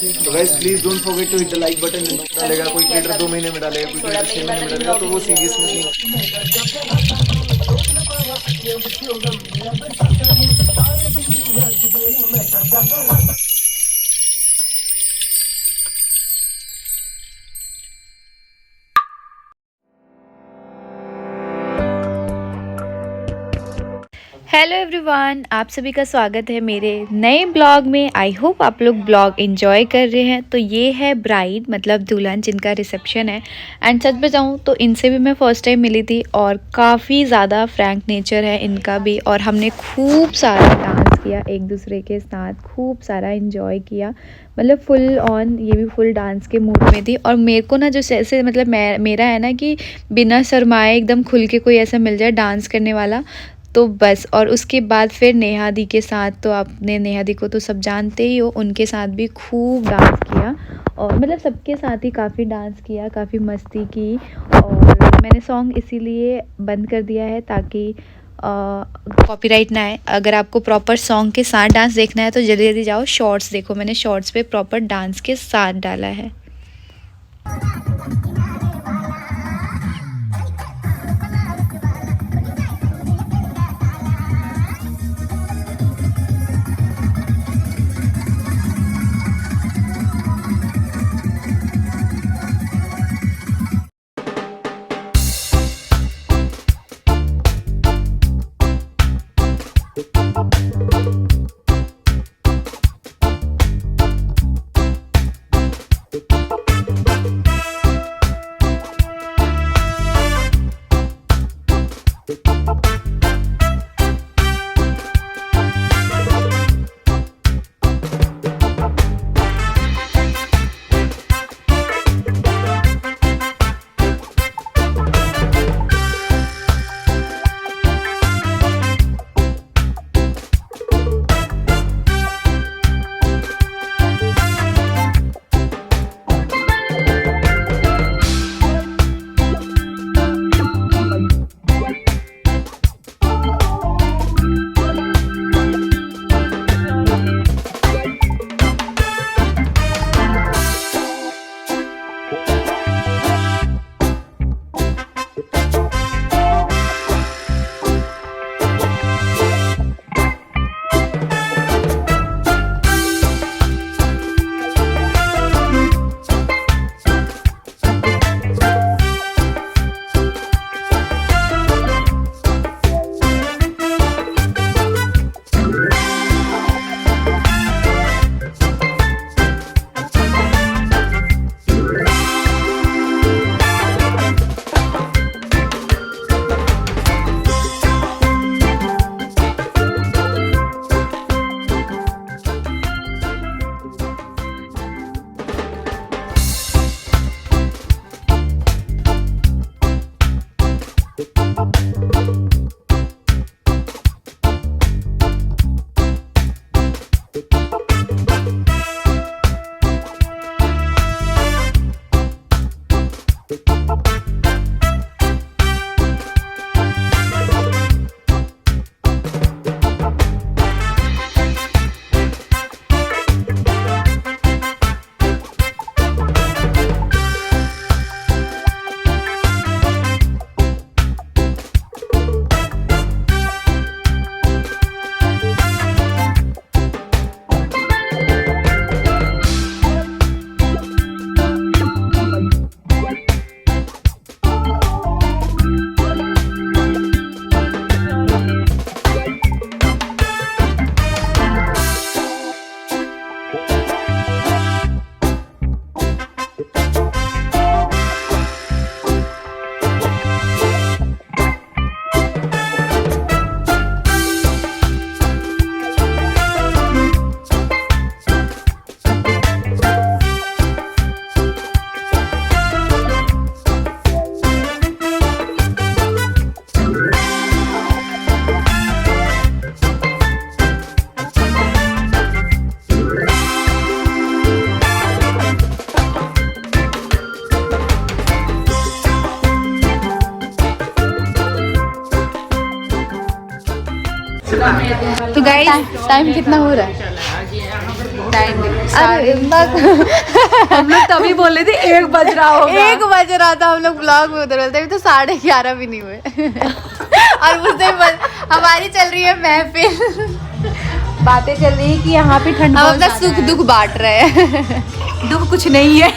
तो guys please don't forget to hit the like button. डालेगा कोई क्रिएटर 2 महीने में डालेगा, कोई क्रिएटर 6 महीने में डालेगा, तो वो सीरियसनेस नहीं होता। हेलो एवरीवन, आप सभी का स्वागत है मेरे नए ब्लॉग में। आई होप आप लोग ब्लॉग एंजॉय कर रहे हैं। तो ये है ब्राइड मतलब दुल्हन जिनका रिसेप्शन है। एंड सच बताऊँ तो इनसे भी मैं फ़र्स्ट टाइम मिली थी और काफ़ी ज़्यादा फ्रैंक नेचर है इनका भी। और हमने खूब सारा डांस किया एक दूसरे के साथ, खूब सारा इन्जॉय किया। मतलब फुल ऑन ये भी फुल डांस के मूड में थी। और मेरे को ना जो ऐसे मतलब मेरा है ना कि बिना शर्माए एकदम खुल के कोई ऐसा मिल जाए डांस करने वाला तो बस। और उसके बाद फिर नेहा दी के साथ, तो आपने नेहा दी को तो सब जानते ही हो, उनके साथ भी खूब डांस किया। और मतलब सबके साथ ही काफ़ी डांस किया, काफ़ी मस्ती की। और मैंने सॉन्ग इसीलिए बंद कर दिया है ताकि कॉपीराइट ना आए। अगर आपको प्रॉपर सॉन्ग के साथ डांस देखना है तो जल्दी जल्दी जाओ शॉर्ट्स देखो, मैंने शॉर्ट्स पे प्रॉपर डांस के साथ डाला है। तो गाइस टाइम कितना हो रहा है? टाइम हम लोग तभी बोल रहे थे 1 बज रहा होगा। 1 बज रहा था, हम लोग ब्लॉग में उतर रहे थे, अभी तो 11:30 भी नहीं हुए। और उस दिन हमारी चल रही है महफिल, बातें चल रही है कि यहाँ पे ठंड, हम अपना सुख दुख बांट रहे हैं। दुख कुछ नहीं है,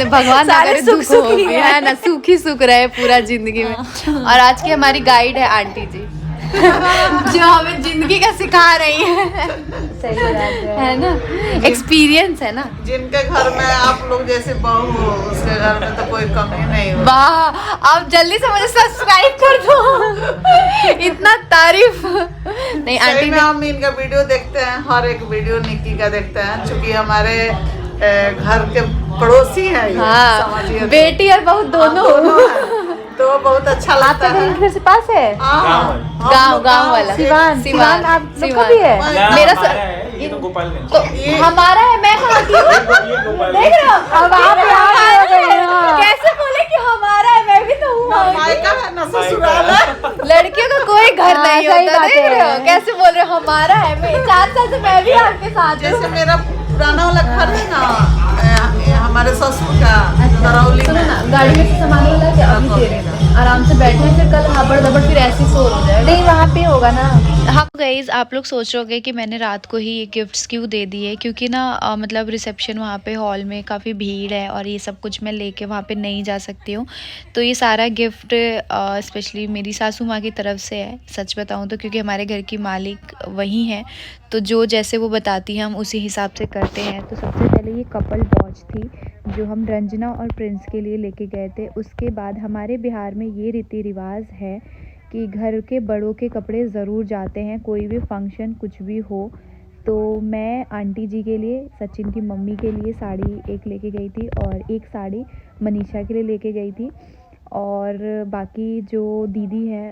भगवान अगर दुख हो है ना, सुख ही सुख रहे पूरा जिंदगी में। और आज की हमारी गाइड है आंटी जी, जो हमें जिंदगी का सिखा रही है। सही बात है ना, एक्सपीरियंस है ना। जिनके घर में आप लोग जैसे बहू हो, उसके घर में तो कोई कमी नहीं हो। वाह, आप जल्दी से मुझे सब्सक्राइब कर दो। इतना तारीफ नहीं आंटी में हम इनका वीडियो देखते हैं, हर एक वीडियो निक्की का देखते हैं, क्योंकि हमारे घर के पड़ोसी हैं। हाँ, बेटी और बहू दोनों तो बहुत अच्छा लगता है। घर से पास है गांव वाला सिवान। आप लोग का भी है? मेरा तो हमारा है। मैं कहाँ की हूँ? देख रहे हो, अब आप कैसे बोले कि हमारा है? मैं भी तो हूँ। लड़कियों का कोई घर नहीं होता, देख रहे हो कैसे बोल रहे हो हमारा है। मैं 4 साल से मैं भी आपके साथ हूँ। जैसे मेरा पुराना वाला घर है ना, हमारे ससुर का करौली में। गाड़ी में से सामान वाला क्या अभी दे रहे हैं, आराम से बैठे, फिर कल हाबड़ दबड़ फिर ऐसे शोर हो जाएगा। नहीं वहाँ पे होगा ना। हाँ गाइज, आप लोग सोच रहे होंगे कि मैंने रात को ही ये गिफ्ट्स क्यों दे दिए, क्योंकि ना मतलब रिसेप्शन वहाँ पे हॉल में काफ़ी भीड़ है और ये सब कुछ मैं लेके वहाँ पे नहीं जा सकती हूँ। तो ये सारा गिफ्ट स्पेशली मेरी सासू माँ की तरफ से है, सच बताऊँ तो, क्योंकि हमारे घर की मालिक वही हैं, तो जो जैसे वो बताती हैं हम उसी हिसाब से करते हैं। तो सबसे पहले ये कपल वॉच थी जो हम रंजना और प्रिंस के लिए लेके गए थे। उसके बाद हमारे बिहार में ये रीति रिवाज है कि घर के बड़ों के कपड़े ज़रूर जाते हैं, कोई भी फंक्शन कुछ भी हो। तो मैं आंटी जी के लिए, सचिन की मम्मी के लिए साड़ी एक लेके गई थी और एक साड़ी मनीषा के लिए लेके गई थी। और बाकी जो दीदी है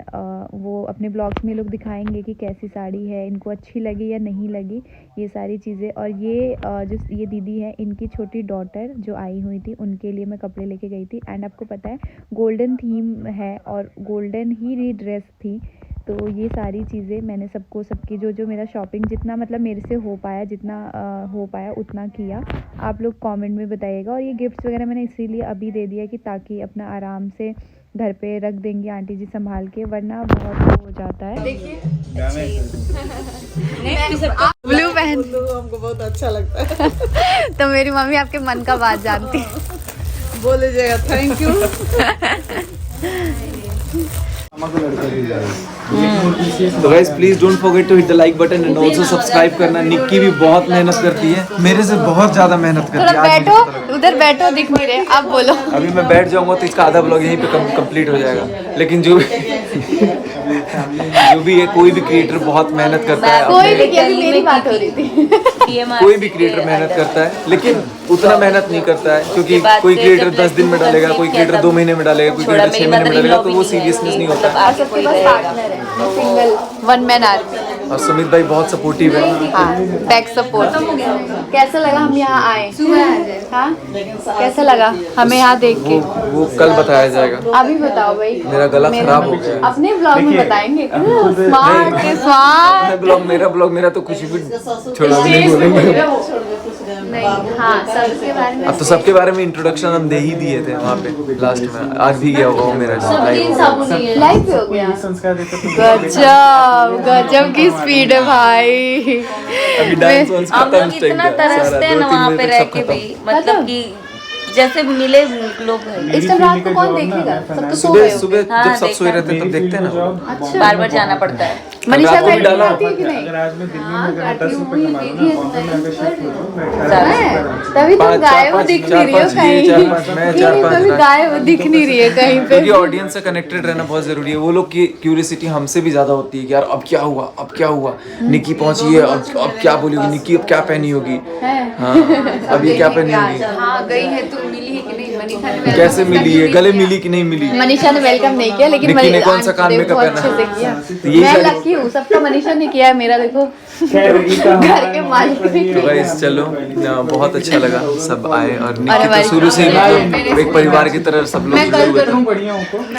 वो अपने ब्लॉग्स में लोग दिखाएंगे कि कैसी साड़ी है, इनको अच्छी लगी या नहीं लगी, ये सारी चीज़ें। और ये जो ये दीदी है, इनकी छोटी डॉटर जो आई हुई थी, उनके लिए मैं कपड़े लेके गई थी। एंड आपको पता है गोल्डन थीम है और गोल्डन ही ड्रेस थी। तो ये सारी चीज़ें मैंने सबको, सबकी जो मेरा शॉपिंग जितना मतलब मेरे से हो पाया, जितना हो पाया उतना किया। आप लोग कमेंट में बताइएगा। और ये गिफ्ट्स वगैरह मैंने इसीलिए अभी दे दिया कि ताकि अपना आराम से घर पे रख देंगी आंटी जी संभाल के, वरना बहुत हो जाता है। देखिए ब्लू पहन, हमको बहुत अच्छा लगता है। तो मेरी मम्मी आपके मन का बात जानती है। बोल लीजिएगा थैंक यू। तो guys please don't forget to hit the like button and also subscribe करना। निक्की भी बहुत मेहनत करती है, मेरे से बहुत ज्यादा मेहनत करती है। थोड़ा बैठो, उधर बैठो, दिख नहीं रहे, आप बोलो। अभी मैं बैठ जाऊंगा तो इसका आधा ब्लॉग यहीं पे कंप्लीट हो जाएगा। लेकिन जो भी है, कोई भी क्रिएटर बहुत मेहनत करता है। कोई भी, मेरी बात हो रही थी। कोई भी क्रिएटर मेहनत करता है, लेकिन उतना मेहनत नहीं करता है, क्योंकि कोई क्रिएटर 10 दिन में डालेगा, कोई क्रिएटर 2 महीने में डालेगा, कोई क्रिएटर 6 महीने में डालेगा, तो वो सीरियसनेस नहीं होता। सबके पास पार्टनर है, सिंगल वन मैन आर्मी। और सुमित भाई बहुत सपोर्टिव है। हाँ, बैक सपोर्ट। कैसा लगा हम यहाँ आए? हाँ, कैसा लगा हमें यहाँ देख के? वो कल बताया जाएगा। अभी बताओ भाई। मेरा गला खराब हो गया। अपने ब्लॉग में बताएंगे। स्मार्ट ब्लॉग मेरा तो कुछ भी छोड़ा भी नहीं बोलेंगे। नहीं, हाँ, सबके बारे में। अब तो सबके बारे में इंट्रोडक्शन हम दे ही दिए थे वहाँ पे लास्ट में। आज भी गया हुआ मेरा लाइव पे हो गया। गजब गजब की स्पीड है भाई। अभी डांस वांस हम खत्म, लोग इतना तरसते हैं ना वहाँ पे रह के भी, मतलब कि जैसे मिले लोग हैं। इस टाइम रात को कौन देखेगा? सब तो सो गए सुबह होंगे। जब सब सोए रहते हैं तब देखते हैं ना। अच्छा, बार बार जाना पड़ता है। मनीषा रात को भी बैठ डाला। जाती है कि नहीं? अगर आज मैं दिल्ली में अगर 10 रुपए कमा लूं ना, तो मैं अगर शिफ्ट हो जाऊं, मैं 18 तभी तो पाँच, गायब चार, दिख पाँच, नहीं रही हो चार, कहीं। चार, पाँच, मैं चार, नहीं, पाँच, कभी पाँच। गायब दिख नहीं रही है कहीं पे। क्योंकि ऑडियंस से कनेक्टेड रहना बहुत जरूरी है। वो लोग की क्यूरियोसिटी हमसे भी ज्यादा होती है कि यार अब क्या हुआ, अब क्या हुआ, निक्की पहुंची है, अब क्या बोलेगी निक्की, अब क्या पहनी होगी, हाँ अब ये क्या पहनी होगी। हाँ, गई है तो मिली है कि नहीं? मनीषा कैसे मिली है, गले मिली कि नहीं मिली? मनीषा ने वेलकम नहीं किया, लेकिन निक्की ने कौन सा कान में बहुत अच्छे से किया। मैं लकी हूँ, सबका मनीषा ने किया है, मेरा देखो घर के मालिक ने तो गाइस चलो बहुत अच्छा लगा, सब आए और निक्की तो शुरू से मतलब एक परिवार की तरह सब लोग जुड़े हुए थे।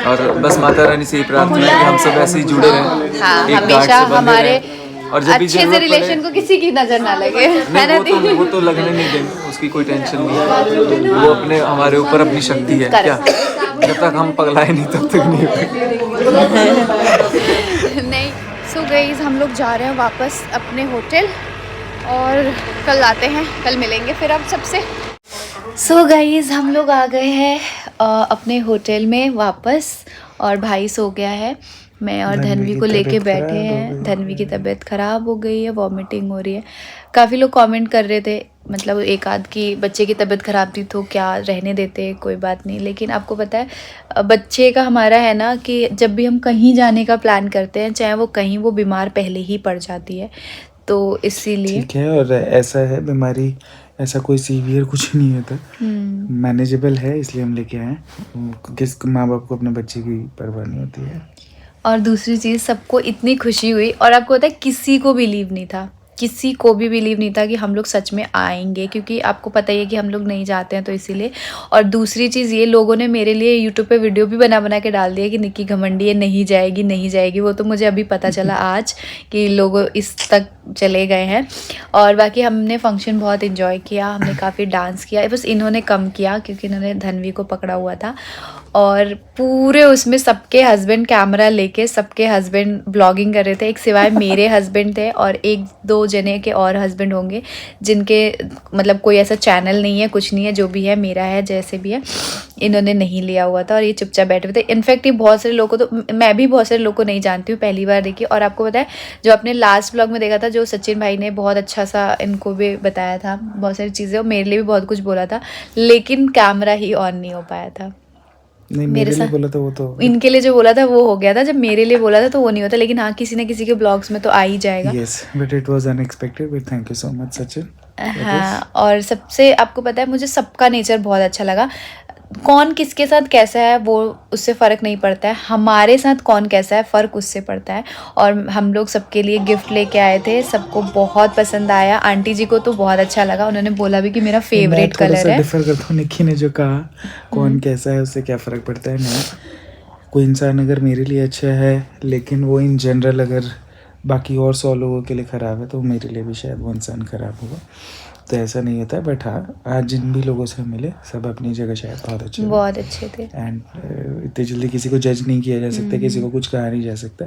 और बस माता रानी से ही प्रार्थना है कि हम सब ऐसे ही जुड़े रहें, हाँ, एक गांठ हमेशा से बंधे हमारे रहें। और जब भी अच्छे जरूरत से पड़े, रिलेशन को किसी की नजर ना लगे, है ना नहीं वो तो लगने नहीं देंगे, उसकी कोई टेंशन नहीं है। वो अपने हमारे ऊपर अपनी शक्ति है क्या, जब तक हम पगलाए नहीं तब तक नहीं नहीं। सो गाइस हम लोग जा रहे हैं वापस अपने होटल और कल आते हैं, कल मिलेंगे फिर आप सबसे। सो गाइस हम लोग आ गए हैं अपने होटल में वापस और भाई सो गया है। मैं और धन्वी को लेके बैठे हैं। धन्वी की तबीयत ख़राब हो गई है, वॉमिटिंग हो रही है। काफ़ी लोग कमेंट कर रहे थे, मतलब एक आध की बच्चे की तबीयत ख़राब थी तो क्या रहने देते, कोई बात नहीं। लेकिन आपको पता है बच्चे का हमारा है ना कि जब भी हम कहीं जाने का प्लान करते हैं, चाहे वो कहीं, वो बीमार पहले ही पड़ जाती है, तो इसीलिए ठीक है। और ऐसा है बीमारी, ऐसा कोई सीवियर कुछ नहीं होता, मैनेजेबल है, इसलिए हम लेके आए। किस माँ बाप को अपने बच्चे की परवाह नहीं होती है। और दूसरी चीज़, सबको इतनी खुशी हुई और आपको पता है किसी को बिलीव नहीं था, किसी को भी बिलीव नहीं था कि हम लोग सच में आएंगे, क्योंकि आपको पता ही है कि हम लोग नहीं जाते हैं तो इसीलिए। और दूसरी चीज़ ये, लोगों ने मेरे लिए यूट्यूब पे वीडियो भी बना के डाल दिया कि निक्की घमंडी है, नहीं जाएगी नहीं जाएगी। वो तो मुझे अभी पता चला आज कि लोग इस तक चले गए हैं। और बाकी हमने फंक्शन बहुत इन्जॉय किया, हमने काफ़ी डांस किया, बस इन्होंने कम किया क्योंकि इन्होंने धन्वी को पकड़ा हुआ था। और पूरे उसमें सबके हस्बैंड कैमरा लेके, सबके हस्बैंड ब्लॉगिंग कर रहे थे, एक सिवाय मेरे हस्बैंड थे और एक दो जने के और हस्बैंड होंगे जिनके मतलब कोई ऐसा चैनल नहीं है, कुछ नहीं है, जो भी है मेरा है, जैसे भी है, इन्होंने नहीं लिया हुआ था और ये चुपचाप बैठे हुए थे। इनफैक्ट ये बहुत सारे लोगों को, तो मैं भी बहुत सारे लोगों को नहीं जानती हूँ, पहली बार देखी। और आपको पता है जो अपने लास्ट ब्लॉग में देखा था, जो सचिन भाई ने बहुत अच्छा सा इनको भी बताया था, बहुत सारी चीज़ें, और मेरे लिए भी बहुत कुछ बोला था, लेकिन कैमरा ही ऑन नहीं हो पाया था। नहीं, मेरे लिए बोला था वो तो, इनके लिए जो बोला था वो हो गया था, जब मेरे लिए बोला था तो वो नहीं होता। लेकिन हाँ, किसी न किसी के ब्लॉग्स में तो आ ही जाएगा। Yes, but it was unexpected, but thank you so much Sachin. हाँ, और सबसे आपको पता है मुझे सबका नेचर बहुत अच्छा लगा। कौन किसके साथ कैसा है वो उससे फ़र्क नहीं पड़ता है, हमारे साथ कौन कैसा है फ़र्क उससे पड़ता है। और हम लोग सबके लिए गिफ्ट लेके आए थे, सबको बहुत पसंद आया। आंटी जी को तो बहुत अच्छा लगा, उन्होंने बोला भी कि मेरा फेवरेट कलर है। डिफर करता हूँ, निक्की ने जो कहा कौन कैसा है उससे क्या फ़र्क पड़ता है। नहीं, कोई इंसान अगर मेरे लिए अच्छा है लेकिन वो इन जनरल अगर बाकी और 100 लोगों के लिए ख़राब है तो मेरे लिए भी शायद वो इंसान ख़राब होगा, तो ऐसा नहीं होता है। बट हाँ, आज जिन भी लोगों से मिले सब अपनी जगह शायद बहुत अच्छे थे। एंड इतनी जल्दी किसी को जज नहीं किया जा सकता, किसी को कुछ कहा नहीं जा सकता।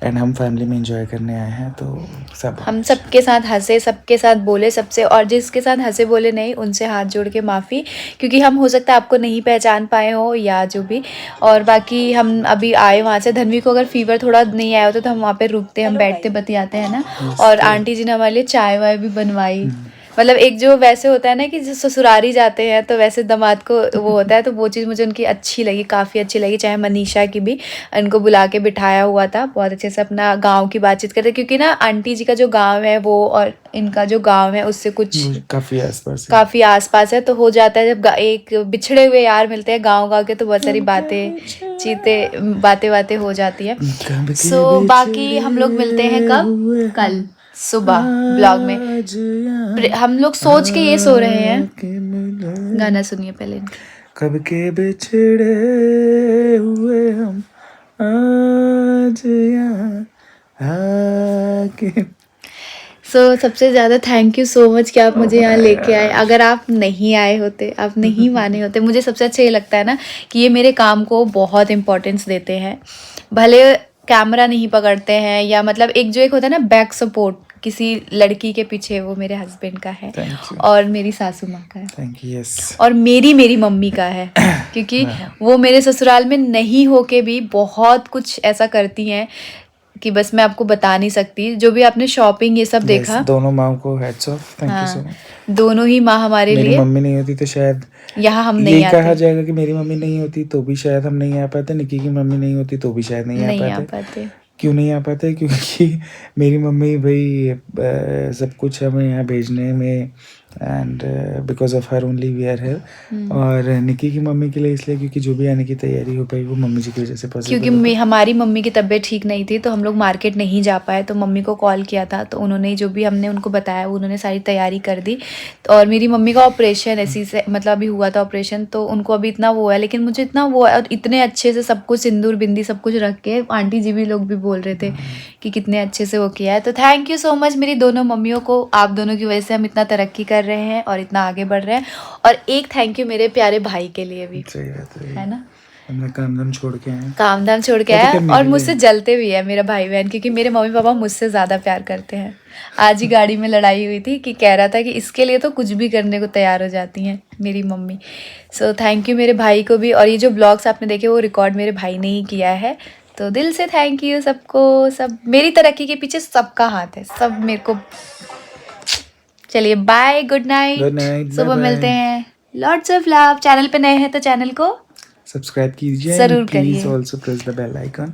एंड हम फैमिली में एंजॉय करने आए हैं, तो सब हम सबके साथ हंसे, सबके साथ बोले, सबसे, और जिसके साथ हंसे बोले नहीं उनसे हाथ जोड़ के माफ़ी, क्योंकि हम हो सकता है आपको नहीं पहचान पाए हो या जो भी। और बाकी हम अभी आए वहाँ से, धन्वी को अगर फीवर थोड़ा नहीं आया होता तो हम वहाँ पे रुकते, हम बैठते बतियाते हैं ना। और आंटी जी ने हमारे लिए चाय वाय भी बनवाई। मतलब एक जो वैसे होता है ना कि जो ससुरारी जाते हैं तो वैसे दामाद को वो होता है, तो वो चीज़ मुझे उनकी अच्छी लगी, काफ़ी अच्छी लगी। चाहे मनीषा की भी, उनको बुला के बिठाया हुआ था, बहुत अच्छे से अपना गांव की बातचीत करते, क्योंकि ना आंटी जी का जो गांव है वो और इनका जो गांव है उससे कुछ काफ़ी आसपास है, तो हो जाता है जब एक बिछड़े हुए यार मिलते हैं गाँव के, तो बहुत सारी बातें हो जाती है। सो बाकी हम लोग मिलते हैं कब, कल सुबह ब्लॉग में। हम लोग सोच के ये सो रहे हैं, गाना सुनिए पहले इनका। कब के बिछड़े हुए हम आज यहाँ आके। सो सबसे ज़्यादा थैंक यू सो मच कि आप मुझे यहाँ लेके आए। अगर आप नहीं आए होते, आप नहीं माने होते, मुझे सबसे अच्छा ये लगता है ना कि ये मेरे काम को बहुत इम्पोर्टेंस देते हैं। भले कैमरा नहीं पकड़ते हैं या मतलब एक होता है ना बैक सपोर्ट किसी लड़की के पीछे, वो मेरे हस्बैंड का है और मेरी सासू माँ का है। Thank you. यस। और मेरी मम्मी का है, क्योंकि वो मेरे ससुराल में नहीं होके भी बहुत कुछ ऐसा करती हैं कि बस मैं आपको बता नहीं सकती। जो भी आपने शॉपिंग ये सब देखा, दोनों माँ को heads of, thank you so much. दोनों ही माँ हमारे लिए। मेरी मम्मी नहीं होती तो शायद यहाँ हम नहीं आते। कहा जाएगा कि मेरी मम्मी नहीं होती तो भी शायद हम नहीं आ पाते, निक्की की मम्मी नहीं होती तो भी शायद नहीं आ पाते। क्यों नहीं आ पाते? क्योंकि मेरी मम्मी भाई सब कुछ हमें यहाँ भेजने में and because of her only we are here. और निकी की मम्मी के लिए इसलिए क्योंकि जो भी आने की तैयारी हो पाई वो मम्मी जी की वजह से पॉसिबल। क्योंकि हमारी मम्मी की तबीयत ठीक नहीं थी तो हम लोग मार्केट नहीं जा पाए, तो मम्मी को कॉल किया था तो उन्होंने जो भी हमने उनको बताया उन्होंने सारी तैयारी कर दी। और मेरी मम्मी का ऑपरेशन ऐसी से मतलब अभी हुआ था ऑपरेशन, तो उनको अभी इतना वो है, लेकिन मुझे इतना वो है और इतने अच्छे से सब कुछ सिंदूर बिंदी सब कुछ रख के आंटी जी भी लोग भी बोल रहे थे कि कितने अच्छे से वो किया है। तो थैंक यू सो मच मेरी दोनों मम्मियों को, आप दोनों की वजह से हम इतना तरक्की कर रहे हैं और इतना आगे बढ़ रहे हैं। और एक थैंक यू मेरे प्यारे भाई के लिए भी, सही बात है ना। हमने काम धाम छोड़ के आए, काम धाम छोड़ के और तो आया क्या और मिले। मुझसे जलते भी है मेरा भाई बहन, क्योंकि मेरे मम्मी पापा मुझसे ज़्यादा प्यार करते हैं। आज ही गाड़ी में लड़ाई हुई थी कि कह रहा था कि इसके लिए तो कुछ भी करने को तैयार हो जाती हैं मेरी मम्मी। सो थैंक यू मेरे भाई को भी। और ये जो ब्लॉग्स आपने देखे वो रिकॉर्ड मेरे भाई ने ही किया है, तो दिल से थैंक यू सबको। सब मेरी तरक्की के पीछे सबका हाथ है, सब मेरे को। चलिए bye, good Good night, night, सुबह bye-bye. मिलते हैं। Lots of love. चैनल पे नए हैं तो चैनल को सब्सक्राइब कीजिए, जरूर प्लीज करिए। Also press the bell icon